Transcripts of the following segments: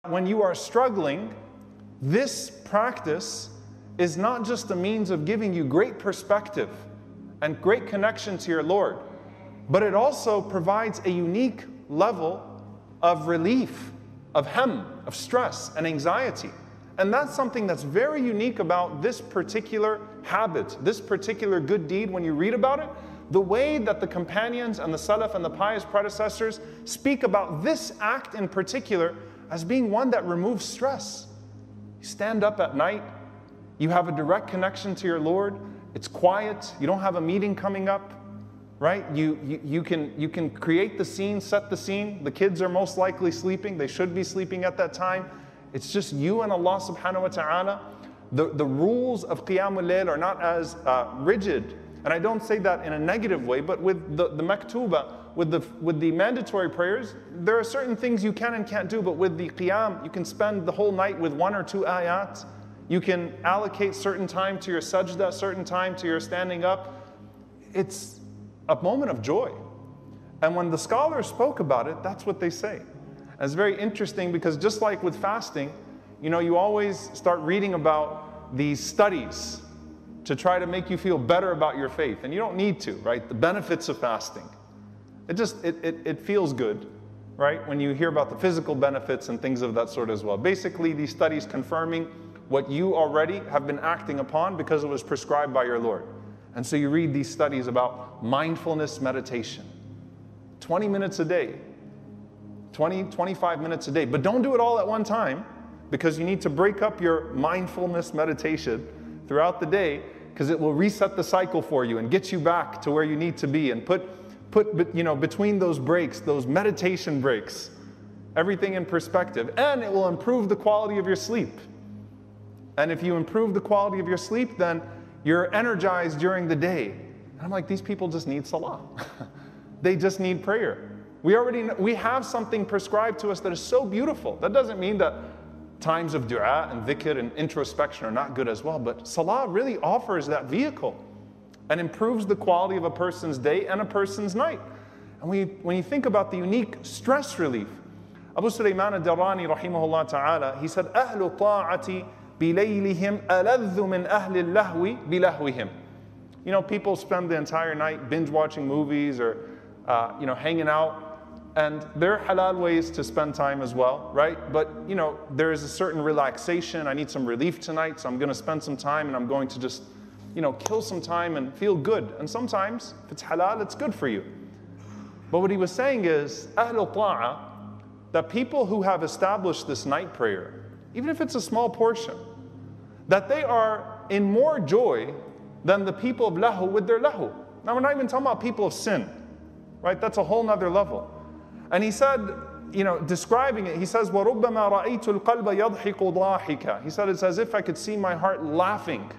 When you are struggling, this practice is not just a means of giving you great perspective and great connection to your Lord, but it also provides a unique level of relief, of of stress and anxiety. And that's something that's very unique about this particular habit, this particular good deed. When you read about it, the way that the companions and the Salaf and the pious predecessors speak about this act in particular as being one that removes stress. You stand up at night, you have a direct connection to your Lord, it's quiet, you don't have a meeting coming up, right? You can create the scene, set the scene. The kids are most likely sleeping, they should be sleeping at that time. It's just you and Allah subhanahu wa ta'ala. The rules of Qiyamul Layl are not as rigid, and I don't say that in a negative way, but with the maktuba, with the mandatory prayers, there are certain things you can and can't do, but with the Qiyam, you can spend the whole night with 1 or 2 ayat. You can allocate certain time to your sajda, certain time to your standing up. It's a moment of joy. And when the scholars spoke about it, that's what they say. And it's very interesting because just like with fasting, you know, you always start reading about these studies to try to make you feel better about your faith. And you don't need to, right? The benefits of fasting. It feels good, right? When you hear about the physical benefits and things of that sort as well. Basically, these studies confirming what you already have been acting upon because it was prescribed by your Lord. And so you read these studies about mindfulness meditation. 20 minutes a day. 25 minutes a day. But don't do it all at one time, because you need to break up your mindfulness meditation throughout the day, because it will reset the cycle for you and get you back to where you need to be, and put between those breaks, those meditation breaks, everything in perspective. And it will improve the quality of your sleep. And if you improve the quality of your sleep, then you're energized during the day. And I'm like, these people just need salah. They just need prayer. We have something prescribed to us that is so beautiful. That doesn't mean that times of dua and dhikr and introspection are not good as well, but salah really offers that vehicle and improves the quality of a person's day and a person's night. And when you think about the unique stress relief, Abu Suleiman al-Darani rahimahullah ta'ala, he said, أهل طاعتي بِلَيْلِهِمْ أَلَذُّ مِنْ أَهْلِ اللَّهْوِ بِلَهْوِهِمْ. You know, people spend the entire night binge watching movies or hanging out. And there are halal ways to spend time as well, right? But, you know, there is a certain relaxation. I need some relief tonight, so I'm going to spend some time and I'm going to just, kill some time and feel good. And sometimes, if it's halal, it's good for you. But what he was saying is, أهل طاعة, that people who have established this night prayer, even if it's a small portion, that they are in more joy than the people of lahu with their lahu. Now, we're not even talking about people of sin, right? That's a whole nother level. And he said, describing it, he says, وَرُبَّمَا رَأَيْتُ الْقَلْبَ يَضْحِكُ ضَاحِكًا. He said, it's as if I could see my heart laughing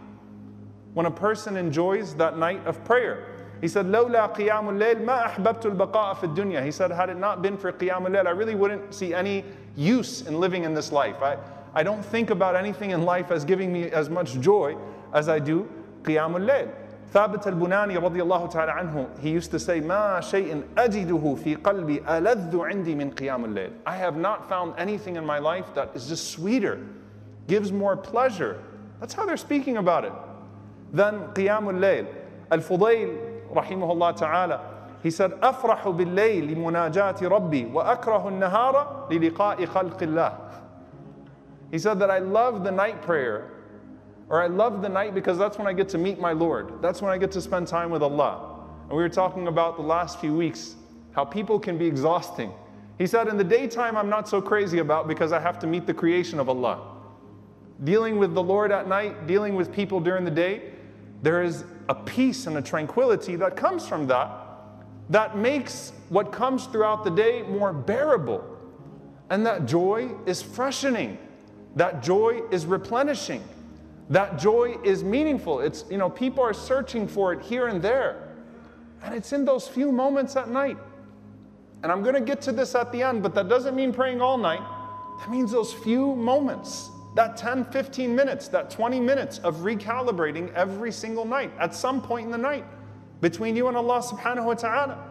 when a person enjoys that night of prayer. He said, لَوْلَا قِيَامُ اللَّيْلِ مَا أَحْبَبْتُ الْبَقَاءَ فِي الدُّنْيَا. He said, had it not been for Qiyamul Layl, I really wouldn't see any use in living in this life. I don't think about anything in life as giving me as much joy as I do Qiyamul Layl. Thabit al-Bunani radiyallahu ta'ala anhu, he used to say, مَا شَيْءٍ أَجِدُهُ فِي قَلْبِي أَلَذُّ عِنْدِي مِنْ قِيَامُ اللَّيْلِ. I have not found anything in my life that is just sweeter, gives more pleasure. That's how they're speaking about it. Then Qiyamul Layl. Al-Fudayl rahimahullah ta'ala, he said, أَفْرَحُ بِاللَّيْلِ لِمُنَاجَاتِ رَبِّي وَأَكْرَهُ النَّهَارَ لِلِقَاءِ خَلْقِ اللَّهِ. He said that I love the night prayer, or I love the night because that's when I get to meet my Lord. That's when I get to spend time with Allah. And we were talking about the last few weeks, how people can be exhausting. He said, in the daytime, I'm not so crazy about because I have to meet the creation of Allah. Dealing with the Lord at night, dealing with people during the day, there is a peace and a tranquility that comes from that makes what comes throughout the day more bearable. And that joy is freshening. That joy is replenishing. That joy is meaningful. It's, people are searching for it here and there. And it's in those few moments at night. And I'm going to get to this at the end, but that doesn't mean praying all night. That means those few moments, that 10, 15 minutes, that 20 minutes of recalibrating every single night, at some point in the night, between you and Allah subhanahu wa ta'ala.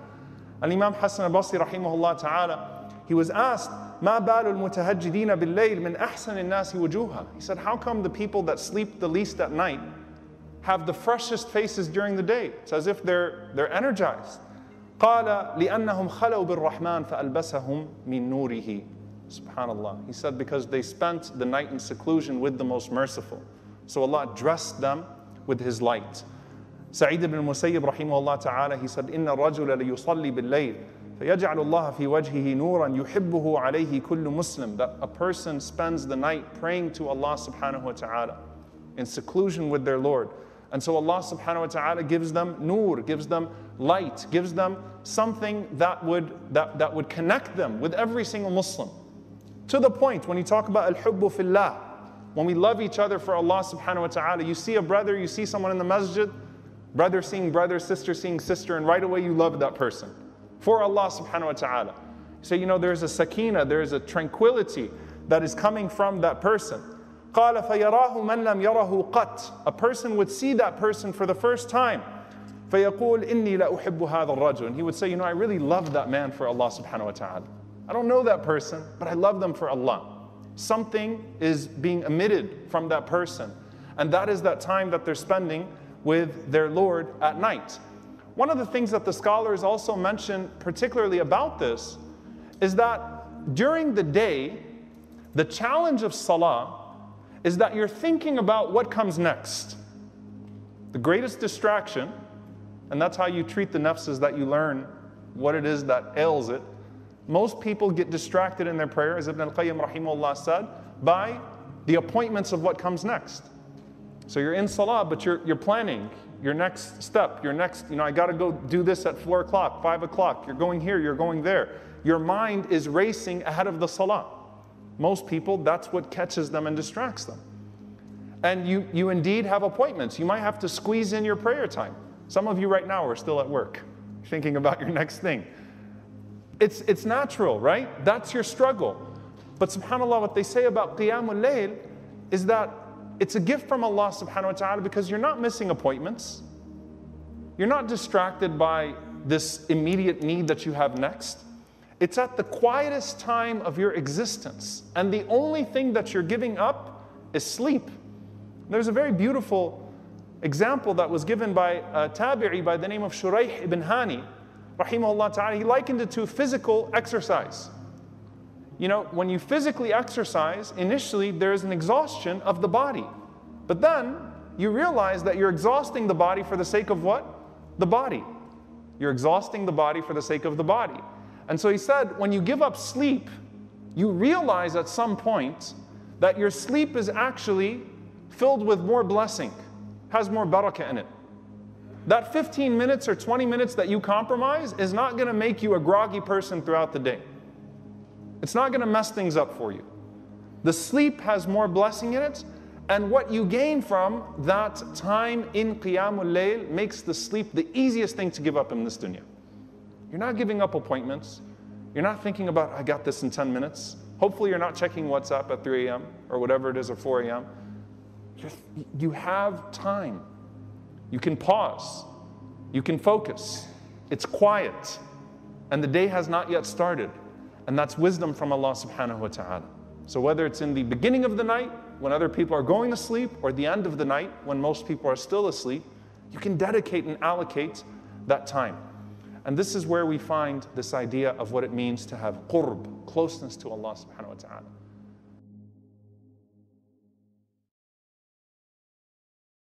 Al-Imam Hassan al-Basri rahimahullah ta'ala, he was asked, مَا بَالُ الْمُتَهَجِّدِينَ بِاللَّيْلِ مِنْ أَحْسَنِ النَّاسِ وُجُوهًا. He said, how come the people that sleep the least at night have the freshest faces during the day? It's as if they're energized. قَالَ لِأَنَّهُمْ خَلَوْا بِالرَّحْمَنِ فَأَلْبَسَهُمْ مِنْ نُورِهِ. Subhanallah. He said, because they spent the night in seclusion with the Most Merciful. So Allah dressed them with His light. Sa'id ibn Musayyib rahimahullah ta'ala, he said, إِنَّ الرَّجُلَ لِيُصَلِّي بِاللَّيْلِ فَيَجْعَلُ اللَّهَ فِي وَجْهِهِ نُورًا يُحِبُّهُ عَلَيْهِ كُلُّ مُسْلِمٍ. That a person spends the night praying to Allah subhanahu wa ta'ala in seclusion with their Lord. And so Allah subhanahu wa ta'ala gives them nur, gives them light, gives them something that would connect them with every single Muslim. To the point, when you talk about al-hubbu fillah, when we love each other for Allah subhanahu wa ta'ala, you see a brother, you see someone in the masjid, brother seeing brother, sister seeing sister, and right away you love that person for Allah subhanahu wa ta'ala. So you know there's a sakina, there's a tranquility that is coming from that person. قَالَ فَيَرَاهُ مَنْ لَمْ يَرَهُ قَطْ. A person would see that person for the first time. فَيَقُولْ إِنِّي لَأُحِبُّ هَذَا الرَّجُلِ. And he would say, you know, I really love that man for Allah subhanahu wa ta'ala. I don't know that person, but I love them for Allah. Something is being emitted from that person. And that is that time that they're spending with their Lord at night. One of the things that the scholars also mention particularly about this is that during the day, the challenge of salah is that you're thinking about what comes next. The greatest distraction, and that's how you treat the nafs, is that you learn what it is that ails it. Most people get distracted in their prayer, as Ibn al-Qayyim rahimahullah said, by the appointments of what comes next. So you're in salah, but you're planning your next step, your next, I got to go do this at 4 o'clock, 5 o'clock. You're going here, you're going there. Your mind is racing ahead of the salah. Most people, that's what catches them and distracts them. And you indeed have appointments. You might have to squeeze in your prayer time. Some of you right now are still at work, thinking about your next thing. It's natural, right? That's your struggle. But subhanAllah, what they say about Qiyamul Layl is that it's a gift from Allah subhanahu wa ta'ala because you're not missing appointments. You're not distracted by this immediate need that you have next. It's at the quietest time of your existence. And the only thing that you're giving up is sleep. There's a very beautiful example that was given by a tabi'i by the name of Shuraih ibn Hani, rahimahullah ta'ala. He likened it to physical exercise. You know, when you physically exercise, initially there's an exhaustion of the body. But then you realize that you're exhausting the body for the sake of what? The body. You're exhausting the body for the sake of the body. And so he said, when you give up sleep, you realize at some point that your sleep is actually filled with more blessing, has more barakah in it. That 15 minutes or 20 minutes that you compromise is not going to make you a groggy person throughout the day. It's not going to mess things up for you. The sleep has more blessing in it, and what you gain from that time in Qiyamul Layl makes the sleep the easiest thing to give up in this dunya. You're not giving up appointments. You're not thinking about, I got this in 10 minutes. Hopefully you're not checking WhatsApp at 3 a.m. or whatever it is, or 4 a.m. You have time. You can pause. You can focus. It's quiet. And the day has not yet started. And that's wisdom from Allah subhanahu wa ta'ala. So whether it's in the beginning of the night, when other people are going to sleep, or the end of the night, when most people are still asleep, you can dedicate and allocate that time. And this is where we find this idea of what it means to have qurb, closeness to Allah subhanahu wa ta'ala.